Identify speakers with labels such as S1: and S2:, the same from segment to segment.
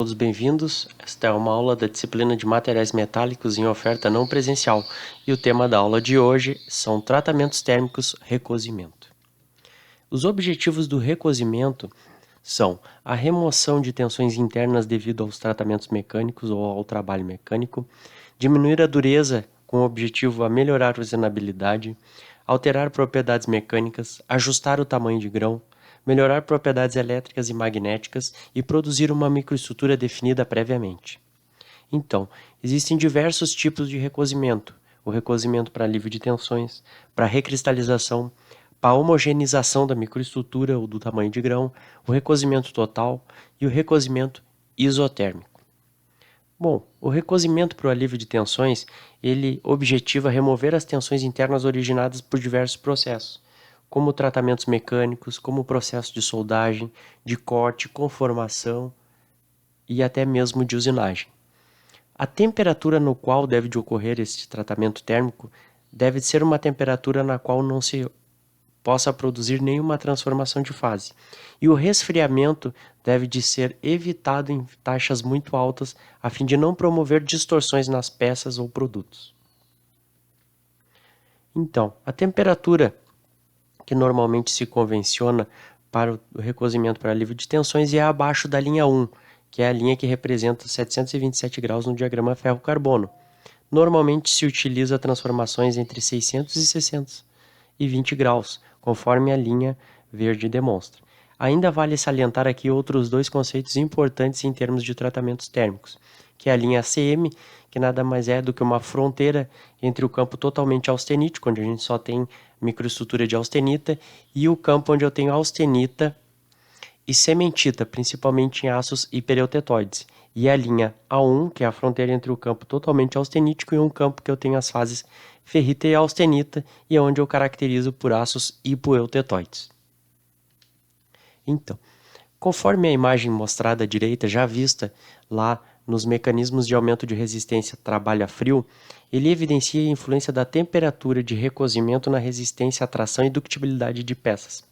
S1: Todos bem-vindos. Esta é uma aula da disciplina de materiais metálicos em oferta não presencial e o tema da aula de hoje são tratamentos térmicos recozimento. Os objetivos do recozimento são a remoção de tensões internas devido aos tratamentos mecânicos ou ao trabalho mecânico, diminuir a dureza com o objetivo a melhorar a usinabilidade, alterar propriedades mecânicas, ajustar o tamanho de grão, melhorar propriedades elétricas e magnéticas e produzir uma microestrutura definida previamente. Então, existem diversos tipos de recozimento. O recozimento para alívio de tensões, para recristalização, para homogeneização da microestrutura ou do tamanho de grão, o recozimento total e o recozimento isotérmico. Bom, o recozimento para o alívio de tensões, ele objetiva remover as tensões internas originadas por diversos processos, como tratamentos mecânicos, como o processo de soldagem, de corte, conformação e até mesmo de usinagem. A temperatura no qual deve de ocorrer este tratamento térmico deve ser uma temperatura na qual não se possa produzir nenhuma transformação de fase. E o resfriamento deve de ser evitado em taxas muito altas a fim de não promover distorções nas peças ou produtos. Então, a temperatura que normalmente se convenciona para o recozimento para alívio de tensões é abaixo da linha 1, que é a linha que representa 727 graus no diagrama ferro-carbono. Normalmente se utiliza transformações entre 600 e 620 graus, conforme a linha verde demonstra. Ainda vale salientar aqui outros dois conceitos importantes em termos de tratamentos térmicos, que é a linha ACM, que nada mais é do que uma fronteira entre o campo totalmente austenítico, onde a gente só tem microestrutura de austenita, e o campo onde eu tenho austenita e cementita, principalmente em aços hipereutetóides. E a linha A1, que é a fronteira entre o campo totalmente austenítico e um campo que eu tenho as fases ferrita e austenita, e é onde eu caracterizo por aços hipoeutetóides. Então, conforme a imagem mostrada à direita, já vista lá nos mecanismos de aumento de resistência trabalho a frio, ele evidencia a influência da temperatura de recozimento na resistência à tração e ductibilidade de peças.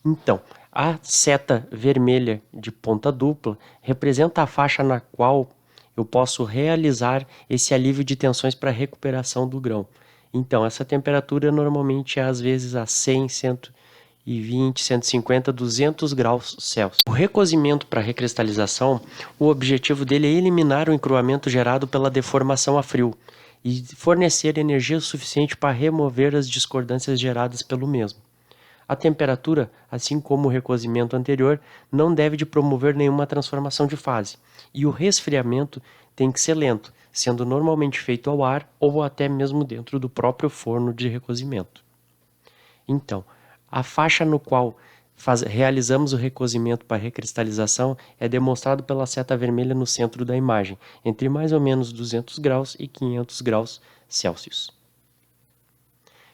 S1: Então, a seta vermelha de ponta dupla representa a faixa na qual eu posso realizar esse alívio de tensões para recuperação do grão. Então, essa temperatura normalmente é às vezes a 100, 120, 150, 200 graus Celsius. O recozimento para recristalização, o objetivo dele é eliminar o encruamento gerado pela deformação a frio e fornecer energia suficiente para remover as discordâncias geradas pelo mesmo. A temperatura, assim como o recozimento anterior, não deve de promover nenhuma transformação de fase, e o resfriamento tem que ser lento, sendo normalmente feito ao ar ou até mesmo dentro do próprio forno de recozimento. Então, a faixa no qual realizamos o recozimento para recristalização é demonstrado pela seta vermelha no centro da imagem, entre mais ou menos 200 graus e 500 graus Celsius.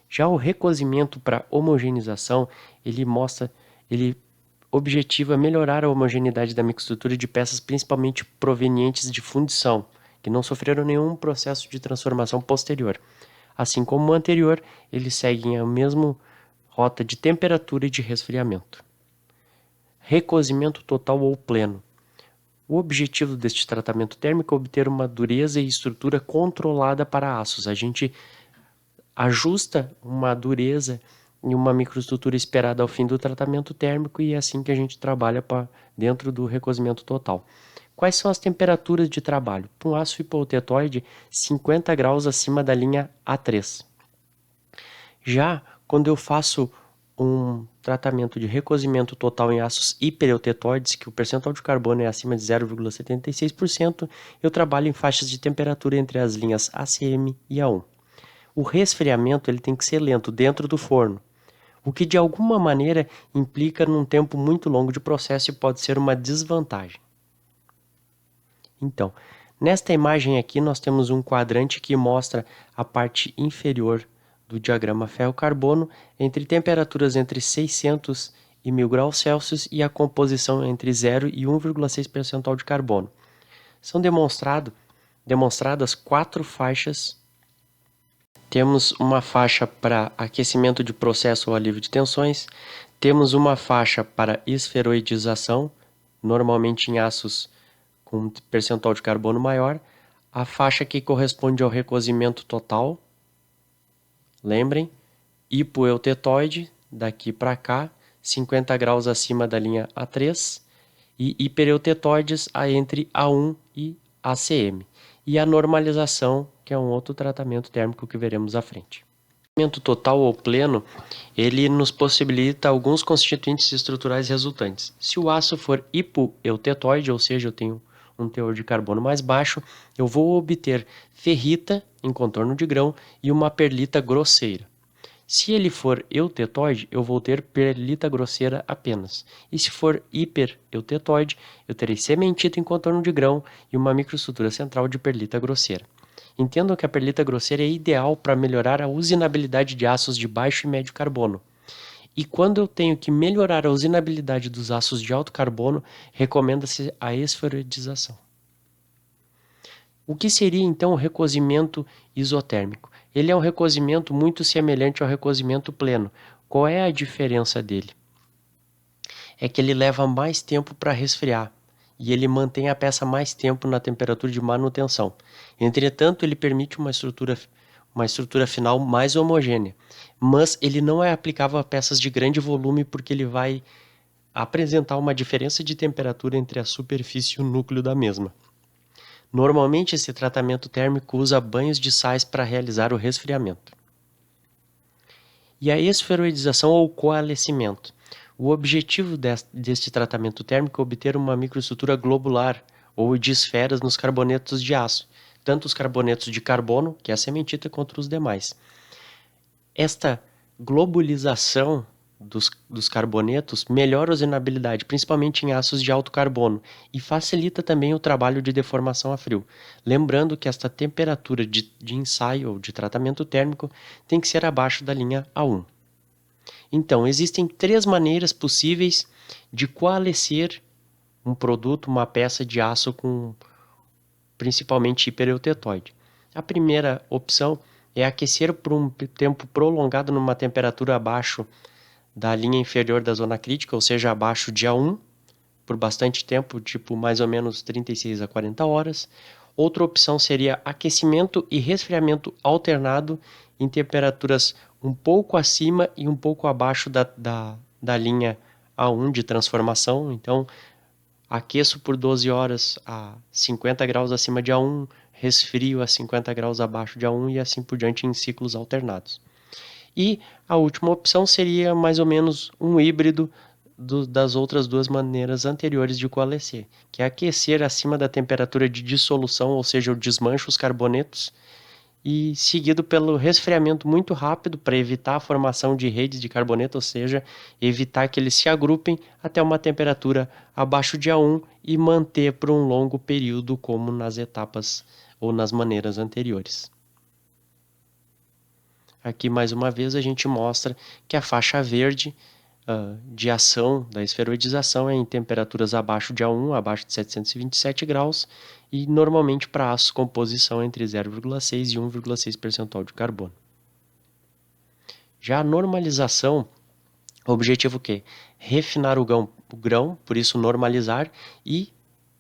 S1: Já o recozimento para homogeneização, ele objetiva melhorar a homogeneidade da microestrutura de peças principalmente provenientes de fundição, que não sofreram nenhum processo de transformação posterior. Assim como o anterior, eles seguem a mesma rota de temperatura e de resfriamento. Recozimento total ou pleno. O objetivo deste tratamento térmico é obter uma dureza e estrutura controlada para aços. A gente ajusta uma dureza e uma microestrutura esperada ao fim do tratamento térmico e é assim que a gente trabalha dentro do recozimento total. Quais são as temperaturas de trabalho? Para um aço hipotetóide, 50 graus acima da linha A3. Já quando eu faço um tratamento de recozimento total em aços hipereutetóides, que o percentual de carbono é acima de 0,76%, eu trabalho em faixas de temperatura entre as linhas ACM e A1. O resfriamento ele tem que ser lento dentro do forno, o que de alguma maneira implica num tempo muito longo de processo e pode ser uma desvantagem. Então, nesta imagem aqui nós temos um quadrante que mostra a parte inferior do diagrama ferro-carbono entre temperaturas entre 600 e 1000 graus Celsius e a composição entre 0 e 1,6 percentual de carbono. São demonstradas 4 faixas. Temos uma faixa para aquecimento de processo ou alívio de tensões, temos uma faixa para esferoidização, normalmente em aços com um percentual de carbono maior, a faixa que corresponde ao recozimento total, lembrem, hipoeutetoide, daqui para cá, 50 graus acima da linha A3, e hipereutetoides entre A1 e ACM. E a normalização, que é um outro tratamento térmico que veremos à frente. O tratamento total ou pleno, ele nos possibilita alguns constituintes estruturais resultantes. Se o aço for hipoeutetoide, ou seja, eu tenho um teor de carbono mais baixo, eu vou obter ferrita em contorno de grão e uma perlita grosseira. Se ele for eutetoide, eu vou ter perlita grosseira apenas. E se for hipereutetoide, eu terei cementita em contorno de grão e uma microestrutura central de perlita grosseira. Entendam que a perlita grosseira é ideal para melhorar a usinabilidade de aços de baixo e médio carbono. E quando eu tenho que melhorar a usinabilidade dos aços de alto carbono, recomenda-se a esferoidização. O que seria então o recozimento isotérmico? Ele é um recozimento muito semelhante ao recozimento pleno. Qual é a diferença dele? É que ele leva mais tempo para resfriar e ele mantém a peça mais tempo na temperatura de manutenção. Entretanto, ele permite uma estrutura final mais homogênea, mas ele não é aplicável a peças de grande volume porque ele vai apresentar uma diferença de temperatura entre a superfície e o núcleo da mesma. Normalmente, esse tratamento térmico usa banhos de sais para realizar o resfriamento. E a esferoidização ou coalescimento. O objetivo deste tratamento térmico é obter uma microestrutura globular ou de esferas nos carbonetos de aço, tanto os carbonetos de carbono, que é a cementita, quanto os demais. Esta globulização dos carbonetos melhora a usinabilidade, principalmente em aços de alto carbono, e facilita também o trabalho de deformação a frio. Lembrando que esta temperatura de ensaio ou de tratamento térmico tem que ser abaixo da linha A1. Então, existem 3 maneiras possíveis de coalescer um produto, uma peça de aço com principalmente hipereutetoide. A primeira opção é aquecer por um tempo prolongado numa temperatura abaixo da linha inferior da zona crítica, ou seja, abaixo de A1, por bastante tempo, tipo mais ou menos 36 a 40 horas. Outra opção seria aquecimento e resfriamento alternado em temperaturas um pouco acima e um pouco abaixo da linha A1 de transformação. Então, aqueço por 12 horas a 50 graus acima de A1, resfrio a 50 graus abaixo de A1 e assim por diante em ciclos alternados. E a última opção seria mais ou menos um híbrido das outras 2 maneiras anteriores de coalescer, que é aquecer acima da temperatura de dissolução, ou seja, eu desmancho os carbonetos, e seguido pelo resfriamento muito rápido para evitar a formação de redes de carboneto, ou seja, evitar que eles se agrupem até uma temperatura abaixo de A1 e manter por um longo período, como nas etapas ou nas maneiras anteriores. Aqui, mais uma vez, a gente mostra que a faixa verde de ação da esferoidização é em temperaturas abaixo de A1, abaixo de 727 graus, e normalmente para aços composição entre 0,6 e 1,6% de carbono. Já a normalização, o objetivo o quê? Refinar o grão, por isso normalizar, e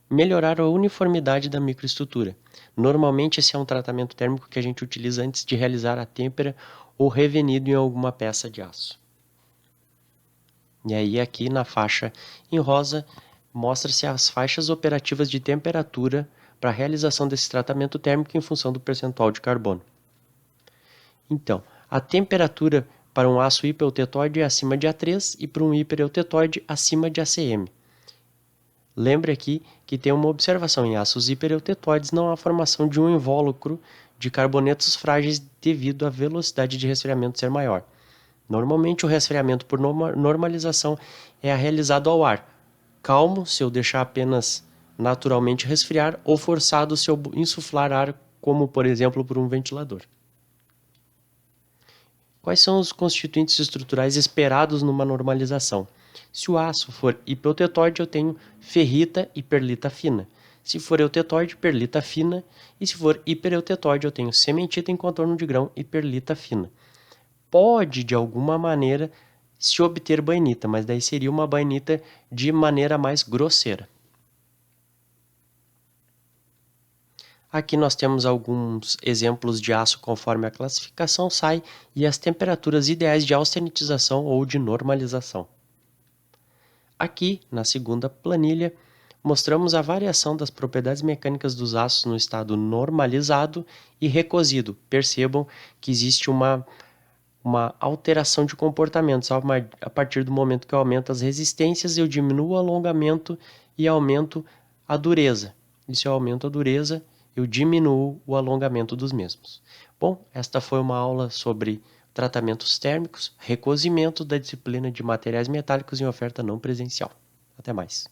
S1: melhorar a uniformidade da microestrutura. Normalmente esse é um tratamento térmico que a gente utiliza antes de realizar a têmpera ou revenido em alguma peça de aço. E aí aqui na faixa em rosa mostra-se as faixas operativas de temperatura para a realização desse tratamento térmico em função do percentual de carbono. Então, a temperatura para um aço hipereutetoide é acima de A3 e para um hipereutetoide acima de ACM. Lembre aqui que tem uma observação: em aços hipereutetoides não há formação de um invólucro de carbonetos frágeis devido à velocidade de resfriamento ser maior. Normalmente o resfriamento por normalização é realizado ao ar, calmo se eu deixar apenas naturalmente resfriar ou forçado se eu insuflar ar, como por exemplo por um ventilador. Quais são os constituintes estruturais esperados numa normalização? Se o aço for hipereutetoide, eu tenho ferrita e perlita fina. Se for eutetoide, perlita fina. E se for hipereutetoide, eu tenho cementita em contorno de grão e perlita fina. Pode, de alguma maneira, se obter bainita, mas daí seria uma bainita de maneira mais grosseira. Aqui nós temos alguns exemplos de aço conforme a classificação SAI e as temperaturas ideais de austenitização ou de normalização. Aqui, na segunda planilha, mostramos a variação das propriedades mecânicas dos aços no estado normalizado e recosido. Percebam que existe uma alteração de comportamentos a partir do momento que eu aumento as resistências, eu diminuo o alongamento e aumento a dureza. E se eu aumento a dureza, eu diminuo o alongamento dos mesmos. Bom, esta foi uma aula sobre tratamentos térmicos, recozimento da disciplina de materiais metálicos em oferta não presencial. Até mais.